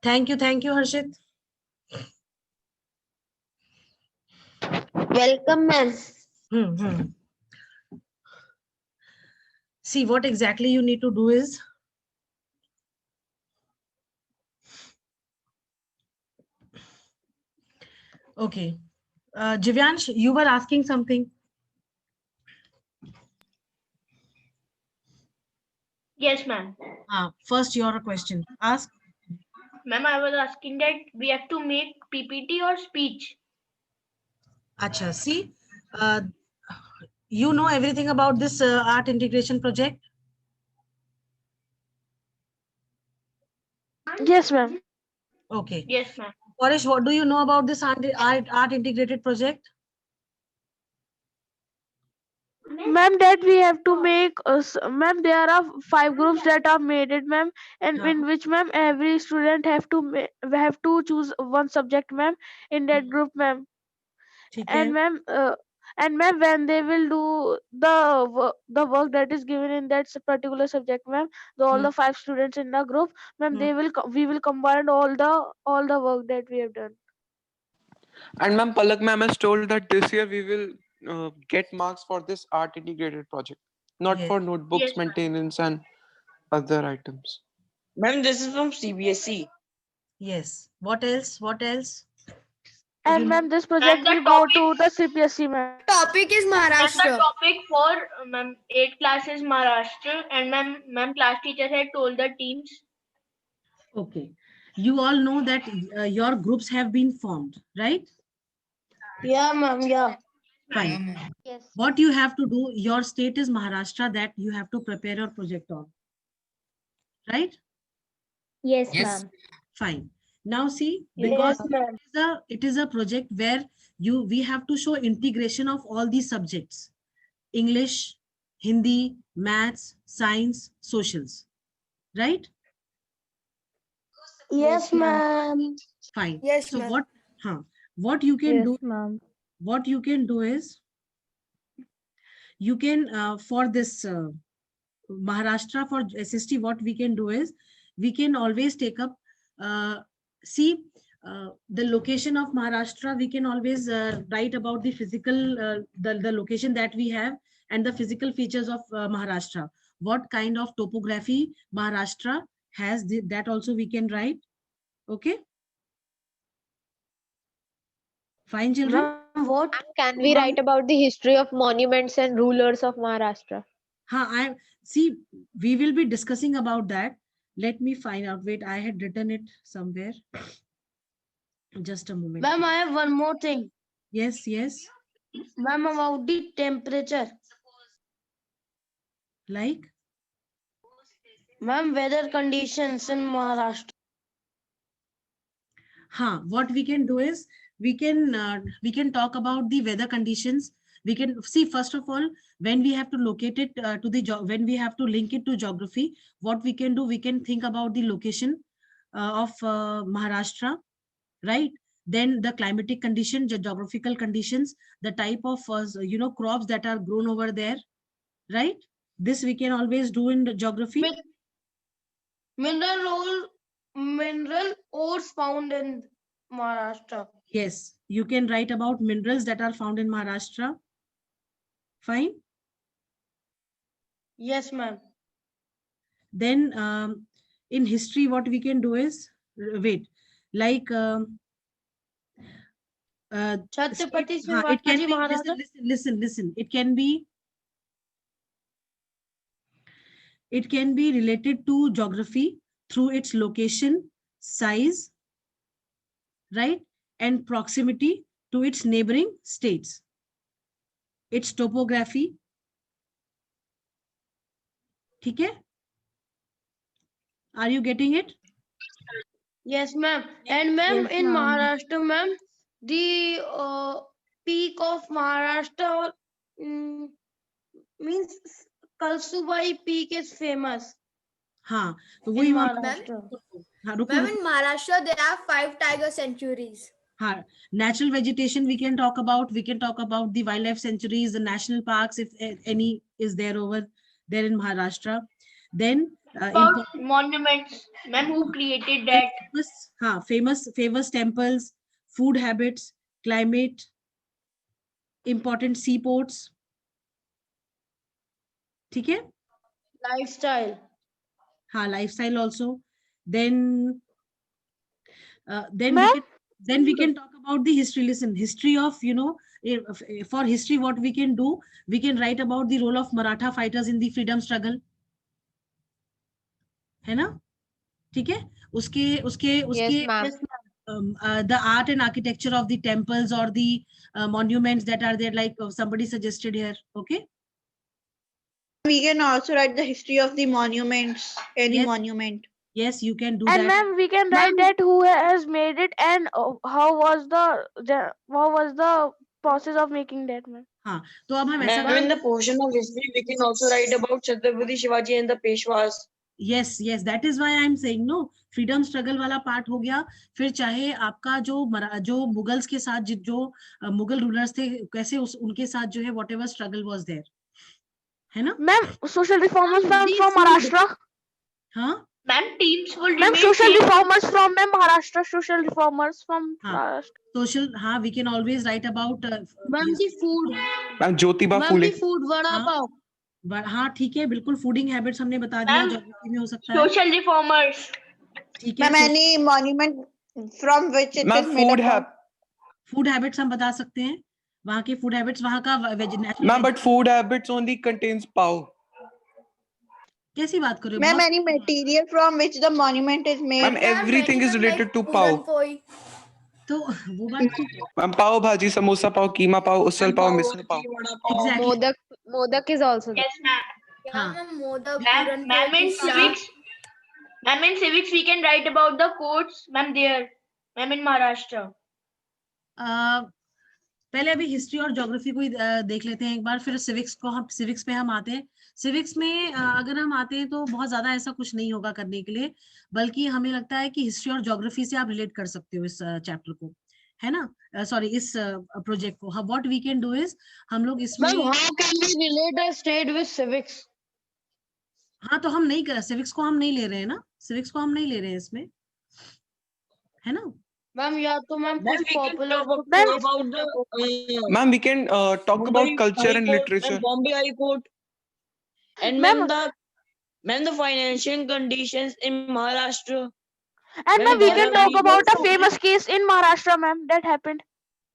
Thank you, Harshit. Welcome, ma'am. Hmm. See, what exactly you need to do is, okay. Jivyansh, you were asking something. Yes, ma'am. First, your question. Ask. Ma'am, I was asking that we have to make PPT or speech. Acha, see, uh, you know everything about this art integration project? Yes, ma'am. Okay. Yes, ma'am. Paresh, what do you know about this art integrated project? Ma'am, that we have to make ma'am, there are 5 groups that are made it, ma'am, and हाँ, in which, ma'am, every student have to choose one subject, ma'am, in that group, ma'am. ठीक है. And ma'am, when they will do the work that is given in that particular subject, ma'am, all Hmm, the 5 students in the group, ma'am, hmm. we will combine all the work that we have done. And ma'am, Palak ma'am has told that this year we will get marks for this art integrated project, not Yes, for notebooks Yes, ma'am. maintenance and other items. Ma'am, this is from CBSE. yes. What else? What else? You And know? ma'am, this And project the will go topic to the CPSC, ma'am. Topic is and the Maharashtra. topic for ma'am 8 classes Maharashtra, and ma'am class teacher had told the teams. Okay. You all know that your groups have been formed, right? Yeah, ma'am. Yeah. Fine. Yes. What you have to do, your state is Maharashtra, that you have to prepare your project on, right? Yes, Yes. ma'am. Fine. Now see, because Yes, ma'am. it is a project where we have to show integration of all these subjects: English, Hindi, maths, science, socials, right? Yes, ma'am. Fine. Yes, So ma'am. what you can Yes, do, ma'am. is you can for this Maharashtra, for SST, what we can do is we can always take up, uh, see, the location of Maharashtra. We can always write about the physical, the location that we have, and the physical features of Maharashtra. What kind of topography Maharashtra has, that also we can write. Okay, fine, children. Ma'am, what? Can we write about the history of monuments and rulers of Maharashtra? I see. We will be discussing about that. Let me find out. Wait, I had written it somewhere. Just a moment. Ma'am, I have one more thing. Yes, yes. Ma'am, about the temperature. Like, Ma'am, weather conditions in Maharashtra. what we can do is we can talk about the weather conditions. We can see, first of all, when we have to locate it to the when we have to link it to geography. What we can do, we can think about the location of Maharashtra, right? Then the climatic condition, the geographical conditions, the type of crops that are grown over there, right? This we can always do in the geography. With mineral ores found in Maharashtra. Yes, you can write about minerals that are found in Maharashtra. Fine. Yes, ma'am. Then in history, what we can do is wait, like Chhatrapati it can Shivaji be, Maharaj. listen. It can be related to geography through its location, size, right, and proximity to its neighboring states, its topography. ठीक है? Are you getting it? Yes, ma'am. And ma'am, Yes, in ma'am. Maharashtra, ma'am, the peak of Maharashtra means Kalsubai peak is famous हाँ, तो in वही हम Maharashtra. हाँ, रुको Ma'am, रुको. in Maharashtra, there are 5 tiger sanctuaries. Natural vegetation we can talk about. We can talk about the wildlife sanctuaries, the national parks, if any is there over there in Maharashtra. Then About monuments, ma'am, who created that? famous temples, food habits, climate, important seaports. ठीक है? Lifestyle. हाँ, lifestyle also. Then Ma'am? we can talk about the history. Listen, history of, for history, what we can do, we can write about the role of Maratha fighters in the freedom struggle. है ना? ठीक है? उसके Yes, ma'am. the art and architecture of the temples or the monuments that are there, like somebody suggested here. Okay. We can also write the history of the monuments, any Yes. monument. Yes, you can do And that. ma'am, we can write that who has made it and how was the process of making that, ma'am. हाँ, तो अब हम ऐसा Ma'am, in the portion of history, we can also write about Chhatrapati Shivaji and the Peshwas. yes, that is why I'm saying no, freedom struggle वाला part हो गया. फिर चाहे आपका जो मुगल्स के साथ जो मुगल रूलर्स थे, कैसे उनके साथ जो है whatever struggle was there, है ना? Ma'am, social reformers from Maharashtra. हाँ, Ma'am, teams will Ma'am, remain social same. reformers from Maharashtra. Social reformers from हाँ. Maharashtra. social, हाँ, we can always write about Ma'am, the food. Ma'am, Jyotiba Ma'am, Phule. the food. Vada हाँ. pav. हाँ, ठीक है, बिल्कुल. Fooding habits हमने बता दिया, Ma'am, ज्योग्राफी में हो सकता है. Social reformers. ठीक है. Ma'am, any monument from which it Ma'am, is made up of. Food habits हम बता सकते हैं, वहाँ के फूड हैबिट्स, वहाँ का Ma'am, but food habits only contains pav. कैसी बात कर रहे हो? Ma'am, बहुत- any material from which the monument is made. Ma'am, everything is related to pav. तो वो बात ठीक है. Ma'am, pav bhaji, samosa pav, keema pav, ussal pav, misal pav. Exactly. Modak is also there. Yes, ma'am. हाँ. Ma'am, in civics, we can write about the courts. Ma'am, there. Ma'am, in Maharashtra. पहले अभी history और geography को ही देख लेते हैं एक बार, फिर सिविक्स पे हम आते हैं. सिविक्स में अगर हम आते हैं तो बहुत ज्यादा ऐसा कुछ नहीं होगा करने के लिए, बल्कि हमें लगता है कि हिस्ट्री और ज्योग्राफी से आप रिलेट कर सकते हो इस चैप्टर को, है ना? सॉरी, इस प्रोजेक्ट को. What we can do is, हम लोग इसमें Ma'am, how can we relate a state with civics? हाँ, तो हम नहीं कर, सिविक्स को हम नहीं ले रहे हैं ना, सिविक्स को हम नहीं ले रहे हैं इसमें, है ना? Ma'am, yeah, to ma'am, Ma'am, kuch we can popular. talk Ma'am- about the Ma'am, we can talk about Mumbai culture High and Court literature. Bombay High Court. And Ma'am- ma'am, the financial conditions in Maharashtra. And Ma'am, ma'am, we there can are talk legal about a problems. famous case in Maharashtra, ma'am, that happened.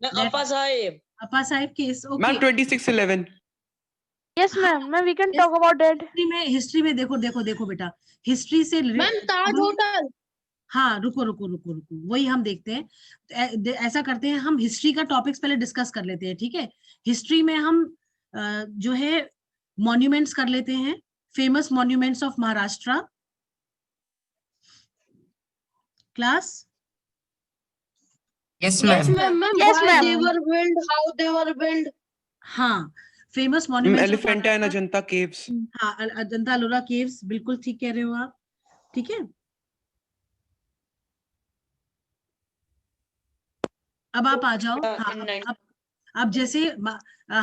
Ma'am, That- Appa Sahib. अपा Sahib case. Ma'am, 2611. Yes, ma'am. Ma'am, we can Yes. talk about that. History में देखो बेटा, history से Ma'am, Taj Hotel. हाँ, रुको, वही हम देखते हैं. ऐसा करते हैं, हम हिस्ट्री का टॉपिक्स पहले डिस्कस कर लेते हैं, ठीक है? हिस्ट्री में हम जो है मॉन्यूमेंट्स कर लेते हैं, famous monuments of Maharashtra. Class? Yes, Yes, ma'am. ma'am. Ma'am, Yes, why ma'am. they were built, how they were built. हाँ, famous Ma'am, monuments. Elephanta and Ajanta caves. हाँ, अजंता अलोरा केव्स, बिल्कुल ठीक कह रहे हो आप, ठीक है? अब आप आ जाओ. हाँ, in nine- अब जैसे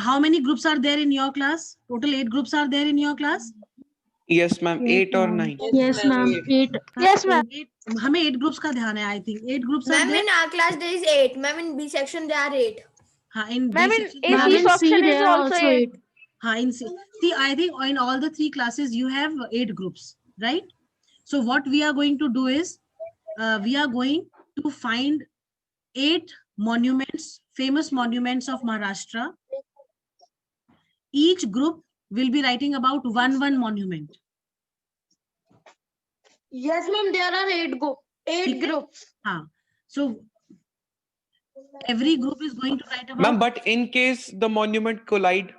how many groups are there in your class? Total 8 groups are there in your class. Yes, ma'am. 8 or 9. Yes, ma'am. 8. Yes, ma'am. हमें 8 ग्रुप्स का ध्यान है. I think 8 groups are Ma'am, there. in our class there is 8. Ma'am, in B section there are 8. हाँ, इन Ma'am, in B section- AC in C section is there are also also 8. हाँ, in see, I think in all the 3 classes you have 8 groups, right? So what we are going to do is we are going to find 8 monuments, famous monuments of Maharashtra. Each group will be writing about one monument. Yes, ma'am. There are 8 ठीक है? groups. हाँ, so every group is going to write about. Ma'am, but in case the monument collide,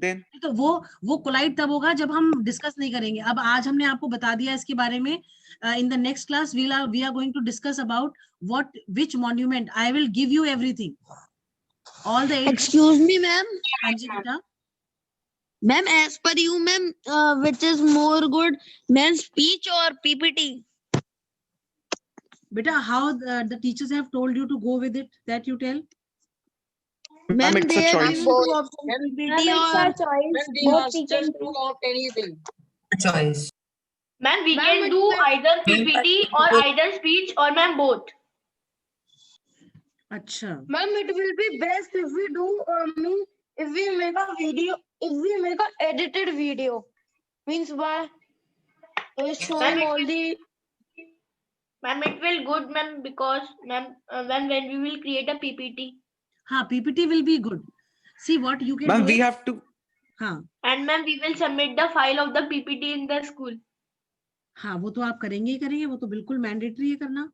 then तो वो collide तब होगा जब हम discuss नहीं करेंगे. अब आज हमने आपको बता दिया इसके बारे में. In the next class we are going to discuss about which monument. I will give you everything, all the 8. Excuse me, ma'am. हाँ जी बेटा. Ma'am, as per you, ma'am, which is more good, ma'am, speech or PPT? Beta, how the teachers have told you to go with it, that you tell? ma'am, it's a they have choice. given two options, PPT or Ma'am, they asked us to opt anything. Choice. Ma'am, we Ma'am, can it do will- either PPT or either speech or ma'am both. अच्छा, Ma'am, it will be best if we do, if we make a video, if we make a edited video. Means by showing Ma'am, all the. Ma'am, it will good, ma'am, because ma'am, when we will create a PPT. हाँ, PPT will be good. See what you can Ma'am, do. we is- have to. हाँ, And ma'am, we will submit the file of the PPT in the school. हाँ, वो तो आप करेंगे ही करेंगे, वो तो बिल्कुल मैंडेटरी है करना,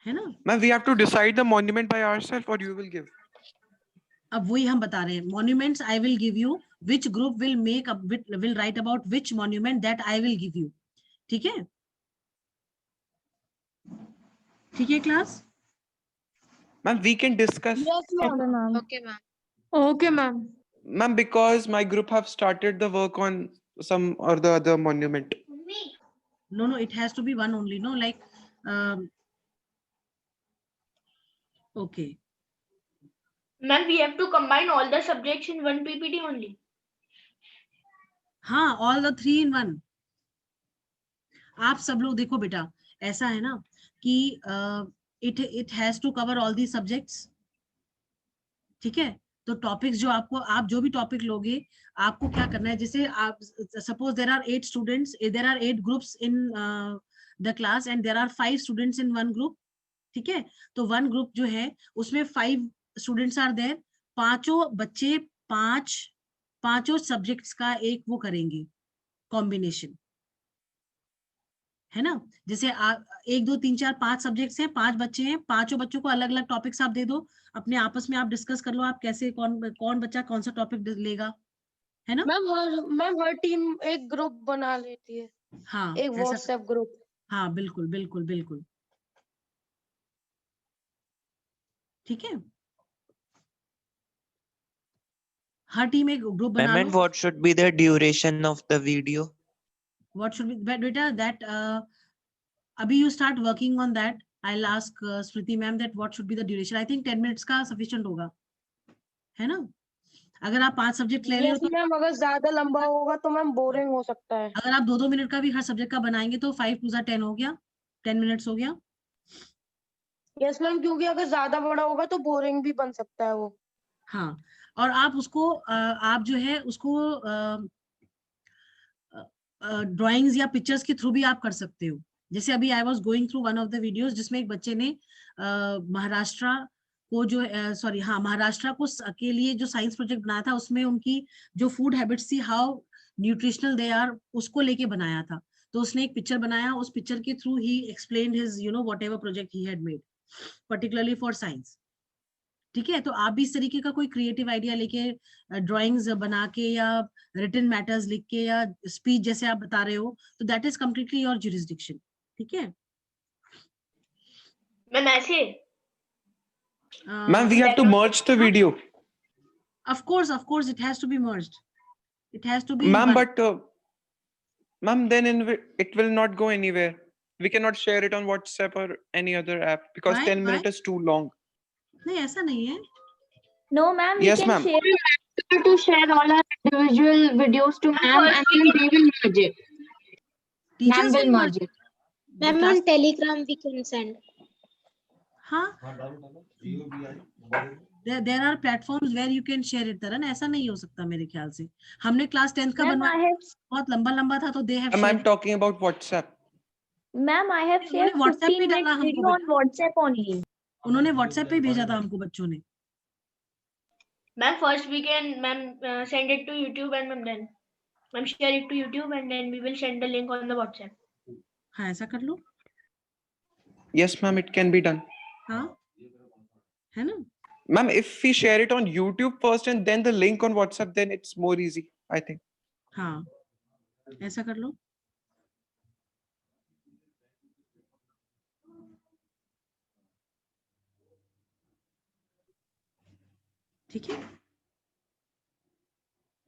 है ना? Ma'am, we have to decide the monument by ourselves, or you will give. अब वही हम बता रहे हैं, monuments I will give you, which group will make up, will write about which monument, that I will give you. ठीक है? ठीक है class? Ma'am, we can discuss. Yes, ma'am. Okay, ma'am. Okay, ma'am. Ma'am, because my group have started the work on some or the other monument. No, it has to be one only, no, like, okay. Ma'am, we have to combine all the subjects in one PPT only. हाँ, all the 3 in 1. आप सब लोग देखो बेटा, ऐसा है ना कि it has to cover all these subjects. ठीक है? तो टॉपिक्स जो आपको, आप जो भी टॉपिक लोगे, आपको क्या करना है, जैसे आप suppose there are 8 students, there are 8 groups in the class and there are 5 students in one group. ठीक है? तो वन ग्रुप जो है उसमें 5 स्टूडेंट्स आर देयर, पांचों बच्चे पांचों सब्जेक्ट्स का एक वो करेंगे कॉम्बिनेशन, है ना? जैसे 1 2 3 4 5 सब्जेक्ट्स हैं, 5 बच्चे हैं, पांचों बच्चों को अलग अलग टॉपिक्स आप दे दो, अपने आपस में आप डिस्कस कर लो, आप कैसे कौन बच्चा कौन सा टॉपिक लेगा, है ना? मैम हर टीम एक ग्रुप बना लेती है, हाँ, एक ऐसा, व्हाट्सएप ग्रुप. हाँ, बिल्कुल बिल्कुल बिल्कुल. ठीक है? हर टीम एक ग्रुप बना Ma'am, and low. what should be the duration of the video? What should be, but beta, that abhi you start working on that. I'll ask Smriti ma'am that what should be the duration. I think 10 minutes का sufficient होगा, है ना? अगर आप 5 subject ले रहे हो Yes, तो मैम, अगर ज्यादा लंबा होगा तो मैम बोरिंग हो सकता है. अगर आप 2 मिनट का भी हर सब्जेक्ट का बनाएंगे तो 5 2 10 हो गया, 10 मिनट्स हो गया. यस मैम, क्योंकि अगर ज्यादा बड़ा होगा तो बोरिंग भी बन सकता है वो. हाँ, और आप उसको आप जो है उसको ड्राइंग्स या पिक्चर्स के थ्रू भी आप कर सकते हो. जैसे अभी I was going through one of the videos जिसमें एक बच्चे ने महाराष्ट्र को जो महाराष्ट्र को के लिए जो साइंस प्रोजेक्ट बनाया था, उसमें उनकी जो फूड हैबिट्स थी, हाउ न्यूट्रिशनल दे आर, उसको लेके बनाया था. तो उसने एक पिक्चर बनाया, उस पिक्चर के through he explained his whatever project he had made particularly for science. ठीक है? तो आप भी इस तरीके का कोई क्रिएटिव आइडिया लेके ड्राइंग्स बना के या रिटन मैटर्स लिख के या स्पीच जैसे आप बता रहे हो, तो that is completely your jurisdiction. ठीक है? मैम ऐसे Ma'am, we have to merge the video. Of course, it has to be merged. It has to be. Ma'am, one. but ma'am, then it will not go anywhere. We cannot share it on WhatsApp or any other app because Why? 10 minutes is too long. नहीं, ऐसा नहीं है. No, ma'am. Yes, we can ma'am. share to share all our individual videos to ma'am, and then they will merge it. Teachers Ma'am will will merge it. Ma'am, Class- on Telegram we can send. हाँ, there are platforms where you can share it. तरन ऐसा नहीं हो सकता मेरे ख्याल से. हमने class 10th का Ma'am, I बनवाया, have, बहुत लंबा था, तो they have Ma'am, I'm shared. talking about WhatsApp. ma'am, I have उन्होंने shared WhatsApp पे 15 डाला minutes हमको video on WhatsApp only. उन्होंने WhatsApp पे भेजा था हमको बच्चों ने. ma'am first we can send it to YouTube and then share it to YouTube and then we will send the link on the WhatsApp. हाँ, ऐसा कर लो. Yes, ma'am, it can be done. हाँ, है ना? Ma'am, if we share it on YouTube first and then the link on WhatsApp, then it's more easy, I think. हाँ, ऐसा कर लो. ठीक है?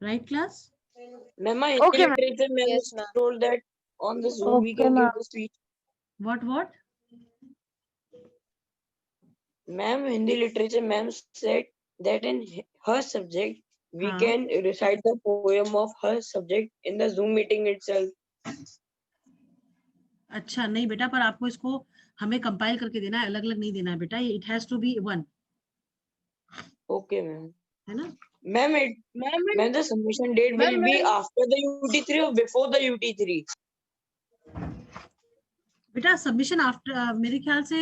Right, class? Ma'am, my Okay, ma'am. literature ma'am Yes, ma'am. told that on the Zoom we Okay, can ma'am. give the speech. What? Ma'am, Hindi literature ma'am said that in her subject we हाँ. can recite the poem of her subject in the Zoom meeting itself. अच्छा नहीं बेटा, पर आपको इसको हमें compile करके देना है, अलग अलग नहीं देना है बेटा, it has to be one, Okay, ma'am. है ना? Ma'am, ma'am, the submission date will be Ma'am, after the UT3 or before the UT3? बेटा सबमिशन आफ्टर, मेरे ख्याल से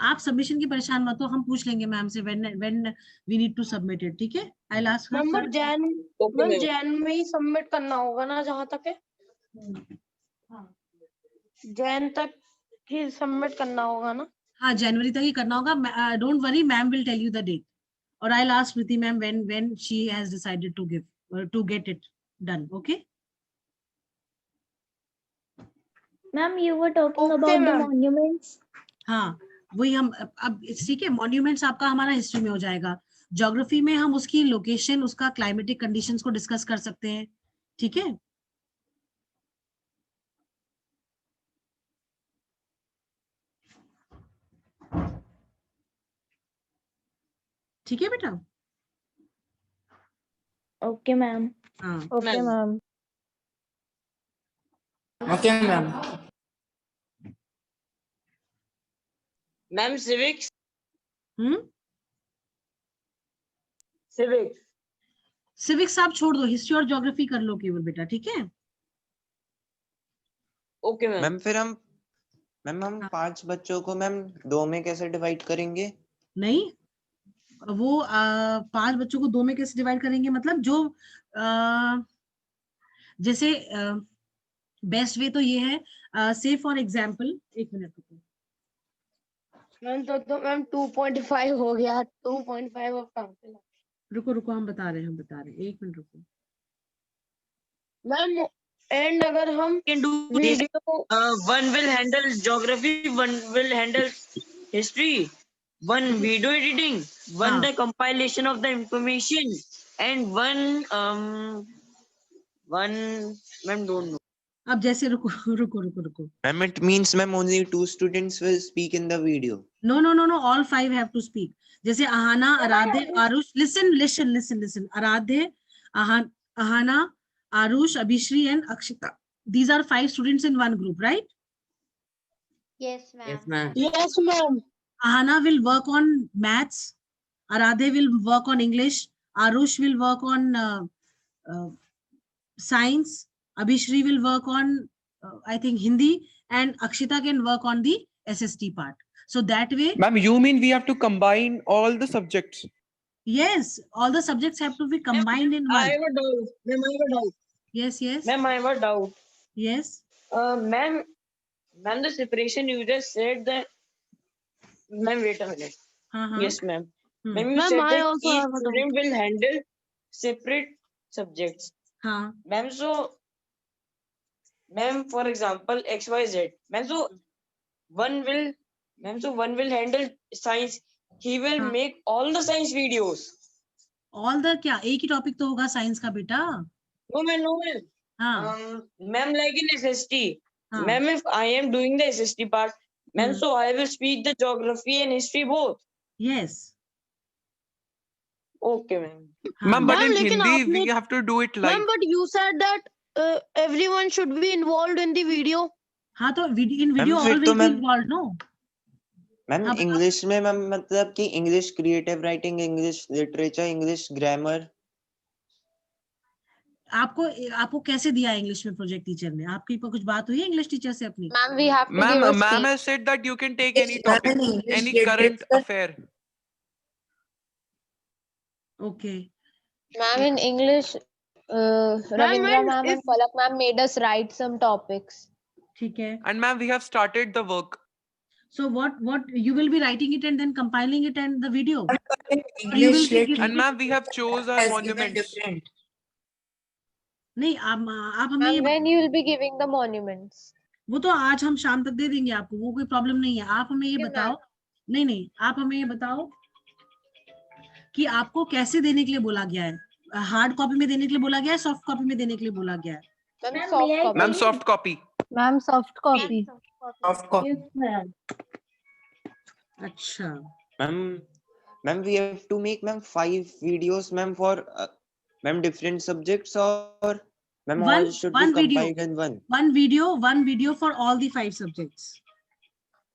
आप सबमिशन की परेशान मत हो, हम पूछ लेंगे मैम से when we need to submit it, ठीक है? I will ask her. Ma'am Jain Okay, ma'am. Jain में ही सबमिट करना होगा ना, जहाँ तक है जैन तक ही सबमिट करना होगा ना? हाँ जनवरी तक ही करना होगा, don't worry, ma'am will tell you the date, और I will ask Preeti ma'am when she has decided to give to get it done, okay? Ma'am, you were talking Okay, about the ma'am. monuments. हाँ वही हम अब ठीक है, monuments आपका हमारा history में हो जाएगा, ज्योग्राफी में हम उसकी लोकेशन, उसका क्लाइमेटिक कंडीशंस को डिस्कस कर सकते हैं, ठीक है? ठीक है बेटा? Okay, ma'am. हाँ Okay, Ma'am. ma'am. Okay, ma'am. Ma'am, civics? Civics. Civics आप छोड़ दो, हिस्ट्री और ज्योग्राफी कर लो केवल बेटा, ठीक है? Okay, ma'am. मैम फिर हम 5 बच्चों को मैम 2 में कैसे डिवाइड करेंगे? नहीं वो 5 बच्चों को 2 में कैसे डिवाइड करेंगे, मतलब जो जैसे बेस्ट वे तो ये है, से फॉर एग्जाम्पल, एक मिनट रुको, मैम तो मैम 2.5 हो गया, 2.5 अब कहाँ पे ला- रुको रुको हम बता रहे हैं, एक मिनट रुको। मैम एंड अगर हम Can do this. Video One will handle geography, one will handle history, one video editing, one हाँ। the compilation of the information, and one ma'am don't know. अब जैसे रुको रुको रुको रुको, ma'am it means ma'am only 2 students will speak in the video. No no no no, all 5 have to speak, जैसे Aahana, Aaradhya, Aarush, listen, Aaradhya, Aahana, Aarush, Abhishree and Akshita, these are 5 students in one group, right? Yes, ma'am. Yes, ma'am. Yes ma'am Ahana will work on maths, Aradhe will work on English, Arush will work on science, Abhishri will work on I think Hindi, and Akshita can work on the SST part. So that way, Ma'am, you mean we have to combine all the subjects? yes, all the subjects have to be combined in I one. have a doubt. Ma'am, I have a doubt. Yes, Ma'am, I have a doubt. yes. Ma'am, the separation you just said that. Ma'am, wait a minute. Yes, ma'am. Hmm. Ma'am, you Ma'am, said I that also each have a doubt. student will handle separate subjects. हाँ, Ma'am, so, ma'am, for example, XYZ. Ma'am, so one will handle science. He will हाँ. make all the science videos. all the क्या एक ही topic तो होगा science का बेटा? No, ma'am. हाँ, Ma'am, like in SST. हाँ. Ma'am, if I am doing the SST part, ma'am, Hmm. so I will speak the geography and history both. Yes. Okay, ma'am. हाँ. Ma'am, but Ma'am, in लेकिन Hindi, आपने- we have to do it live. Ma'am but you said that everyone should be involved in the video. हाँ तो in video all फिर will तो be ma'am- involved, no? Ma'am अब- English में ma'am मतलब कि English creative writing, English literature, English grammar. आपको कैसे दिया इंग्लिश में प्रोजेक्ट टीचर ने? आपकी कुछ बात हुई है इंग्लिश टीचर से अपनी? Ma'am, we have to Ma'am, give a ma'am speech. has said that you can take any Yes, ma'am, topic, in English any current literature. affair. Okay, Ma'am, in English, Ravindra and ma'am if- and Palak ma'am made us write some topics. ठीक है. And ma'am, we have started the work. So what you will be writing it and then compiling it and the video? In will be English giving- And ma'am, we have chose our has given monuments. different. नहीं आप हमें Ma'am, ये when you will be giving the monuments? वो तो आज हम शाम तक दे देंगे आपको, वो कोई प्रॉब्लम नहीं है। आप हमें ये Okay, बताओ, नहीं आप हमें ये बताओ कि आपको कैसे देने के लिए बोला गया है? हार्ड कॉपी में देने के लिए बोला गया है, सॉफ्ट कॉपी में देने के लिए बोला गया है? Ma'am, soft copy. Ma'am, soft copy. Ma'am, soft copy. Of course. अच्छा, ma'am we have to make ma'am 5 videos ma'am for ma'am different subjects, or Ma'am, all should be one video, compiled in one. one video for all the 5 subjects.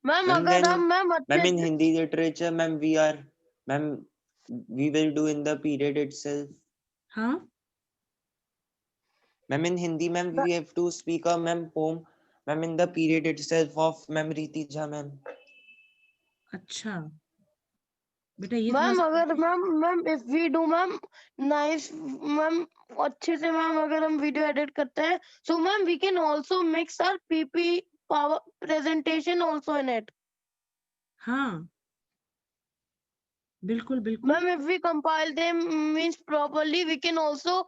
Ma'am Ma'am, अगर then, हम ma'am ma'am, अच्छे in से Hindi literature, ma'am, we will do in the period itself. हाँ Ma'am, in Hindi, ma'am, we have to speak a poem, ma'am, in the period itself of ma'am Riti Jha, ma'am. अच्छा बेटा ये थोड़ा ma'am सा अगर ma'am if we do ma'am nice ma'am अच्छे से ma'am अगर हम वीडियो एडिट करते हैं so ma'am we can also mix our PP power presentation also in it हाँ बिल्कुल बिल्कुल ma'am if we compile them means properly we can also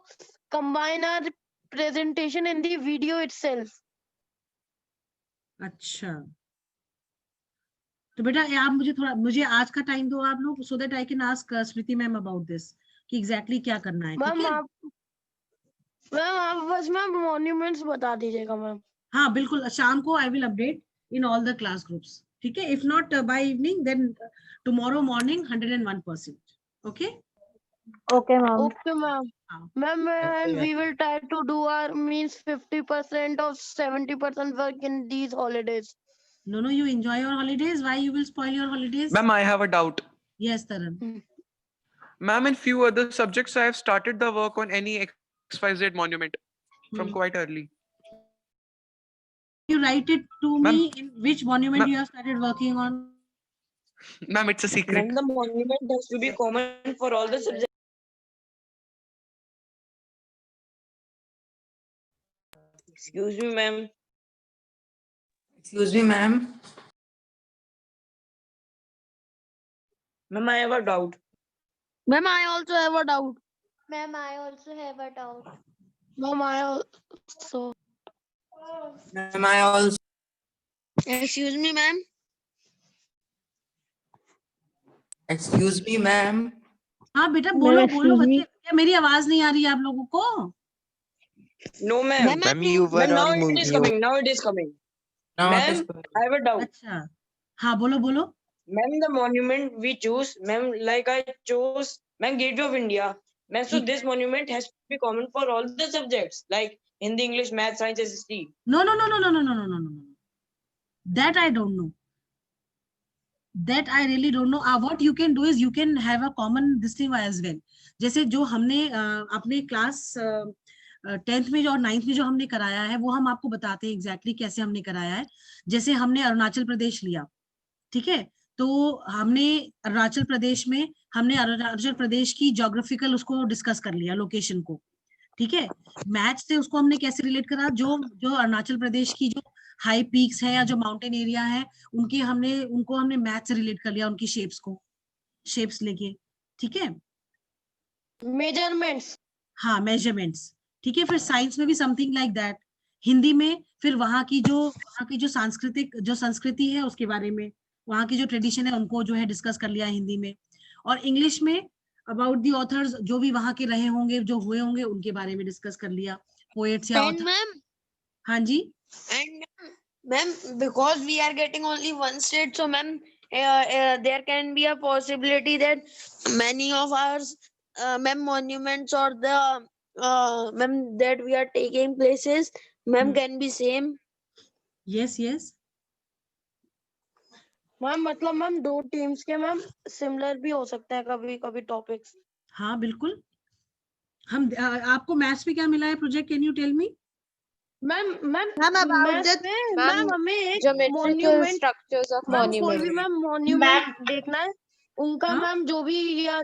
combine our presentation in the video itself अच्छा तो बेटा आप मुझे आज का टाइम दो आप लोग so that I can ask Smriti ma'am about this कि एग्जैक्टली क्या करना है ठीक है मैम आप बस मैम मॉन्यूमेंट्स बता दीजिएगा मैम हाँ बिल्कुल शाम को I will update in all the class groups ठीक है if not by evening then tomorrow morning 101%. Okay Okay, ma'am. Okay, ma'am. Ma'am, and we will try to do our means 50% of 70% work in these holidays. No, you enjoy your holidays. Why you will spoil your holidays? Ma'am, I have a doubt. Yes, Taran. Ma'am, in few other subjects, I have started the work on any XYZ monument from quite early. You write it to me in which monument you have started working on. Ma'am, it's a secret. Ma'am, the monument has to be common for all the subjects. Excuse me, ma'am. Excuse me, ma'am. Ma'am, I have a doubt. Ma'am, I also have a doubt. Ma'am, I also have a doubt. Ma'am, I also. Ma'am, I also. Excuse me, ma'am. Excuse me, ma'am. हाँ बेटा बोलो बोलो बच्चे क्या मेरी आवाज नहीं आ रही है आप लोगों को? No, ma'am. Ma'am, you were Ma'am, now on it is mute. coming. Now it is coming. Now it is Ma'am, coming. I have a doubt. अच्छा हाँ बोलो Ma'am, the monument we choose, ma'am, like I chose, ma'am, Gateway of India. Ma'am, so this monument has to be common for all the subjects, like Hindi, English, Math, Science, SST. No. That I don't know. That I really don't know. What you can do is you can have a common this thing as well. जैसे जो हमने अपने class 10th में और 9th में जो हमने कराया है वो हम आपको बताते हैं एग्जैक्टली कैसे हमने कराया है. जैसे हमने अरुणाचल प्रदेश लिया ठीक है तो हमने अरुणाचल प्रदेश में हमने अरुणाचल प्रदेश की ज्योग्राफिकल उसको डिस्कस कर लिया लोकेशन को ठीक है. मैथ से उसको हमने कैसे रिलेट करा जो अरुणाचल प्रदेश की जो हाई पीक्स है या जो माउंटेन एरिया है उनको हमने मैथ से रिलेट कर लिया उनकी शेप्स लेके ठीक है. मेजरमेंट्स हाँ मेजरमेंट्स ठीक है. फिर साइंस में भी समथिंग लाइक दैट. हिंदी में फिर वहाँ की जो संस्कृति है उसके बारे में वहाँ की जो ट्रेडिशन है उनको जो है डिस्कस कर लिया हिंदी में. और इंग्लिश में अबाउट दी ऑथर्स जो भी वहाँ के रहे होंगे जो हुए होंगे उनके बारे में डिस्कस कर लिया पोएट्स या And ma'am, हाँ जी. and ma'am, because we are getting only one state, so ma'am, there can be a possibility that many of ours, ma'am, monuments or the ma'am that we are taking places, ma'am, can be same. Yes. Ma'am मतलब ma'am दो teams के ma'am similar भी हो सकते हैं कभी कभी topics. हाँ बिल्कुल. हम आपको मैथ्स में क्या मिला है project can you tell me? Ma'am about that, ma'am हमें एक Geometrical monument structures of ma'am कोई monument. भी मैम मॉन्यूमेंट देखना है उनका हाँ? मैम जो भी या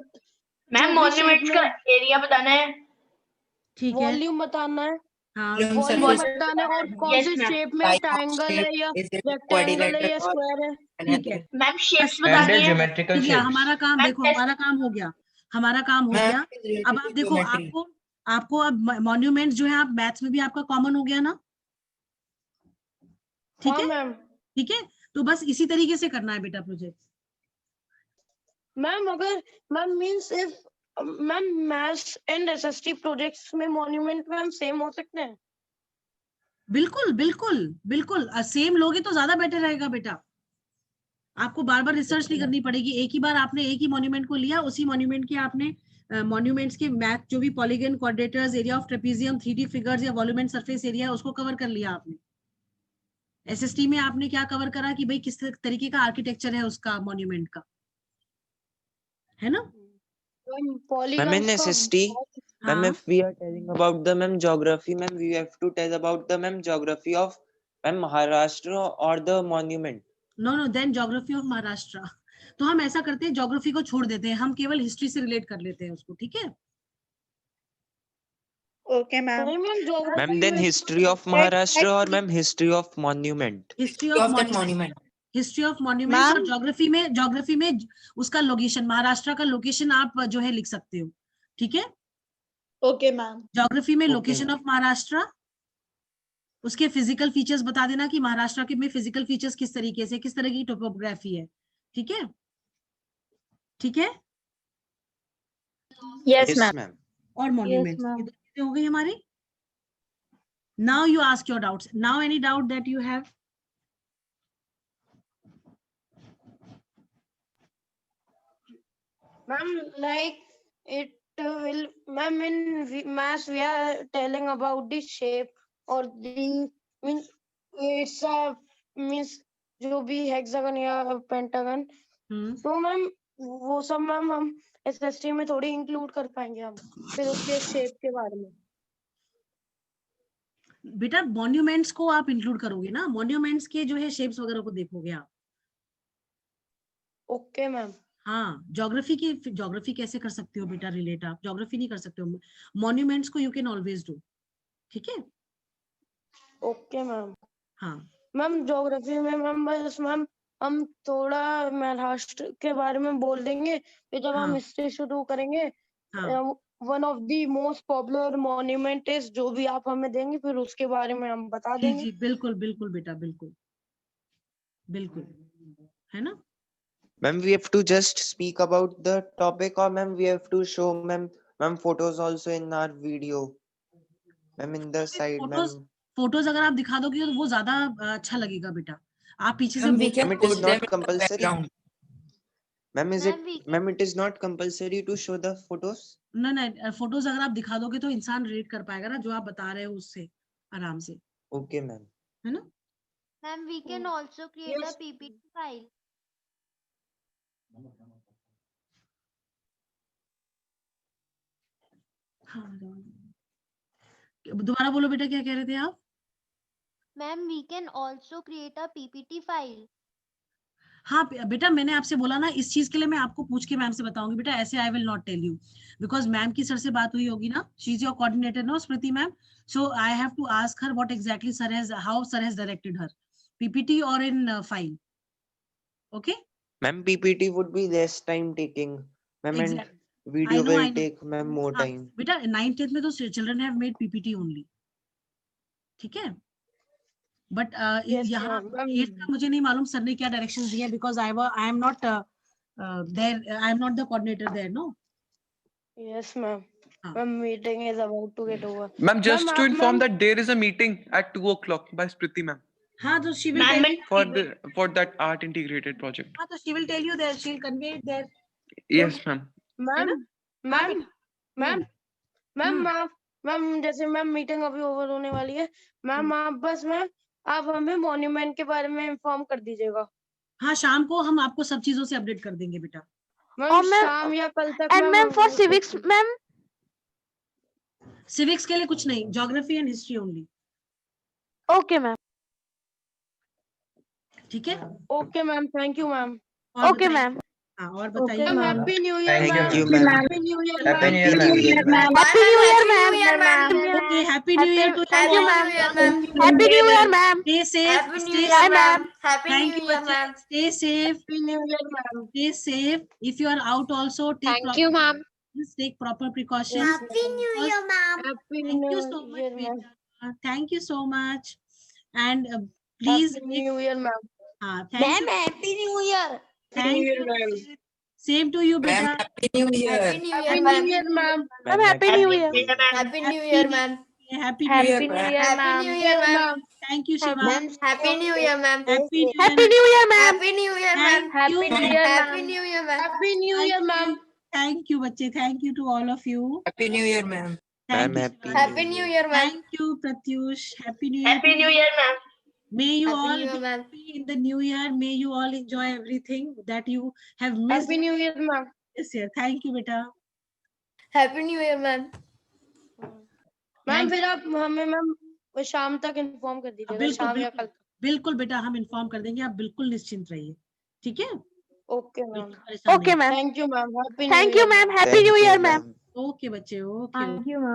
मैम जो भी मॉन्यूमेंट्स shape का में एरिया बताना है. ठीक है. वॉल्यूम बताना है हाँ वॉल्यूम बताना है और कौन Yes, से ma'am. शेप में ट्रायंगल है या Is it रेक्टेंगल है या quadrilateral or स्क्वायर है. ठीक है. मैम शेप्स अच्छा, बतानी है. geometrical ठीक है shapes. हमारा काम Ma'am, देखो test- हमारा काम हो गया. Ma'am, it is related अब आप to देखो geometry. आपको अब मॉन्यूमेंट्स जो है आप मैथ्स में भी आपका कॉमन हो गया ना. ठीक हाँ है मैम. ठीक है तो बस इसी तरीके से करना है बेटा प्रोजेक्ट. मैम अगर ma'am means if ma'am maths and SST projects में मॉन्यूमेंट मैम सेम हो सकते हैं. बिल्कुल सेम लोगे तो ज्यादा बेटर रहेगा बेटा. आपको बार बार रिसर्च नहीं करनी पड़ेगी. एक ही बार आपने एक ही मॉन्यूमेंट को लिया उसी मॉन्यूमेंट के आपने मॉन्यूमेंट्स के मैथ जो भी polygon, quadrilaterals, area of trapezium, 3D figures या वॉल्यूम एंड सरफेस एरिया, उसको कवर कर लिया आपने। एसएसटी में आपने क्या कवर करा कि भाई किस तरीके का आर्किटेक्चर है उसका मॉन्यूमेंट का, है ना? Ma'am, in पॉलीगन्स का SST, ma'am, हाँ, if we are telling about the ma'am geography, ma'am, we have to tell about the ma'am geography of ma'am Maharashtra or the monument. No then geography of Maharashtra. तो हम ऐसा करते हैं, geography को छोड़ देते हैं, हम केवल हिस्ट्री से रिलेट कर लेते हैं उसको, ठीक है? Okay, ma'am. नहीं ma'am geography Ma'am, then history of Maharashtra or ma'am history of monument. History Of of that monument, monument. History of monuments. और Ma'am. ज्योग्राफी में उसका लोकेशन, महाराष्ट्र का लोकेशन आप जो है लिख सकते हो, ठीक है? Okay, ma'am. ज्योग्राफी में Okay, location ma'am. Of Maharashtra, उसके फिजिकल फीचर्स बता देना कि महाराष्ट्र के में फिजिकल फीचर्स किस तरीके से, किस तरह की टोपोग्राफी है, ठीक है? ठीक है? Yes, ma'am. और मॉन्यूमेंट्स, ये दो चीजें हो गई हमारी। Now you ask your doubts. Now any doubt that you have? Ma'am, like it will, ma'am, in maths we are telling about the shape or the means it's a means जो भी hexagon या pentagon, तो ma'am वो सब ma'am हम SST में थोड़ी include कर पाएंगे हम फिर उसके शेप के बारे में। बेटा मॉन्यूमेंट्स को आप इंक्लूड करोगे ना, मॉन्यूमेंट्स के जो है शेप्स वगैरह को देखोगे आप। Okay ma'am. हाँ, ज्योग्राफी कैसे कर सकते हो बेटा रिलेट, आप ज्योग्राफी नहीं कर सकते हो, मॉन्यूमेंट्स को यू कैन ऑलवेज डू, ठीक है? Okay ma'am. हाँ मैम ज्योग्राफी में मैम बस मैम हम थोड़ा महाराष्ट्र के बारे में बोल देंगे, फिर जब हम हाँ हिस्ट्री शुरू करेंगे हाँ one of the most popular monument is जो भी आप हमें देंगे फिर उसके बारे में हम बता जी देंगे। जी बिल्कुल बिल्कुल बेटा, बिल्कुल बिल्कुल, है ना? Ma'am, we have to just speak about the topic or ma'am, we have to show ma'am photos also in our video. Ma'am, in the side, ma'am. Photos अगर आप दिखा दोगे तो वो ज्यादा अच्छा लगेगा बेटा। आप पीछे से Ma'am, we बोल- can Ma'am, it is put them not in the compulsory. background. Ma'am, ma'am, it is not compulsory to show the photos. नहीं, फोटोज अगर आप दिखा दोगे तो इंसान रिलेट कर पाएगा ना, जो आप बता रहे हो उससे आराम से, Okay, ma'am. है ना? Ma'am, we can also create Yes. a PPT file. हाँ दोबारा बोलो बेटा, क्या कह रहे थे आप? Ma'am, we can also create a PPT file. हाँ बेटा, मैंने आपसे बोला ना, इस चीज के लिए मैं आपको पूछ के मैम से बताऊंगी बेटा, ऐसे I will not tell you, because ma'am की सर से बात हुई होगी ना, she is your coordinator no, Smriti ma'am, so I have to ask her what exactly sir has, how sir has directed her, PPT और in file, okay? Ma'am, PPT would be less time taking. Ma'am, and Exactly. video I know, will I know. take ma'am more हाँ, time. बेटा 9th 10th में तो children have made PPT only, ठीक है? But Yes, यहाँ ma'am. 8th का मुझे नहीं मालूम सर ने क्या डायरेक्शंस दिए, because I am not there, I am not the coordinator there, no? Yes, ma'am. हाँ। Ma'am, meeting is about to get over. Ma'am, just to आप inform ma'am- that there is a meeting at 2 o'clock by Spriti ma'am हाँ तो she will Ma'am, tell you, for that art integrated project. हाँ तो she will tell you that she'll convey it there. Yes, ma'am. Ma'am ma'am ma'am ma'am आप ma'am जैसे ma'am meeting अभी over होने वाली है मैम, आप बस मैम आप हमें मॉन्यूमेंट के बारे में इन्फॉर्म कर दीजिएगा हाँ शाम को हम आपको सब चीजों से अपडेट कर देंगे बेटा। मैम, और मैम- शाम या कल तक। And ma'am, for civics, ma'am, civics के लिए कुछ नहीं, geography and history only, okay, ma'am, ठीक है? Okay ma'am, thank you ma'am. और okay, बताइए- ma'am. हाँ और ओके बताइए ma'am, happy New Year Thank ma'am. you, ma'am. Happy New Year Happy New Year, ma'am. Happy New Year, ma'am. Okay happy New Year to Thank you, you ma'am. Ma'am. Happy New Year, ma'am. Stay safe, stay Bye, ma'am. thank you bachche, stay safe, happy New year ma'am. stay safe. If you are out also Thank you, ma'am. take proper precautions. Happy New Year, ma'am. Happy Thank new you so much year ma'am. beta. Thank you so much, and please happy New year ma'am. हाँ thank you, happy New Year. thank year you, ma'am. same to you Ma'am, beta. Happy New Year. Happy New year ma'am. Ma'am, Happy New Year. Happy New Year, ma'am. Happy New Happy Year. New Year, Happy ma'am. New Year, ma'am. Thank you Shiva. Happy New Year, ma'am. Happy New Happy Year. New Year, ma'am. Happy New Year, ma'am. Thank you. Happy New Year, Happy ma'am. New Year, ma'am. Happy New year ma'am. Thank you, बच्चे. Thank you to all of you. Happy New Year, ma'am. Thank Ma'am, you. Happy Shivangi. New Year. Thank you, Pratyush. Happy New Year. Happy New Year, ma'am. May you Happy all New Year, be ma'am. happy in the new year. May you all enjoy everything that you have missed Happy New Year, ma'am. this year. Thank you, beta. Happy New Year, ma'am. Ma'am Thank फिर आप हमें ma'am शाम तक inform कर दीजिएगा, बिल्कुल शाम या बिल्कुल कल। बिल्कुल बेटा, हम इन्फॉर्म कर देंगे. आप बिल्कुल निश्चिंत रहिए. ठीक है, ओके मैम। बिल्कुल परेशान Okay, नहीं. ma'am. Thank you ma'am. Happy new Thank you, year ma'am. Ma'am. Happy New Thank Year, you, ma'am. ma'am. Okay बच्चे, ओके. Thank you, ma'am.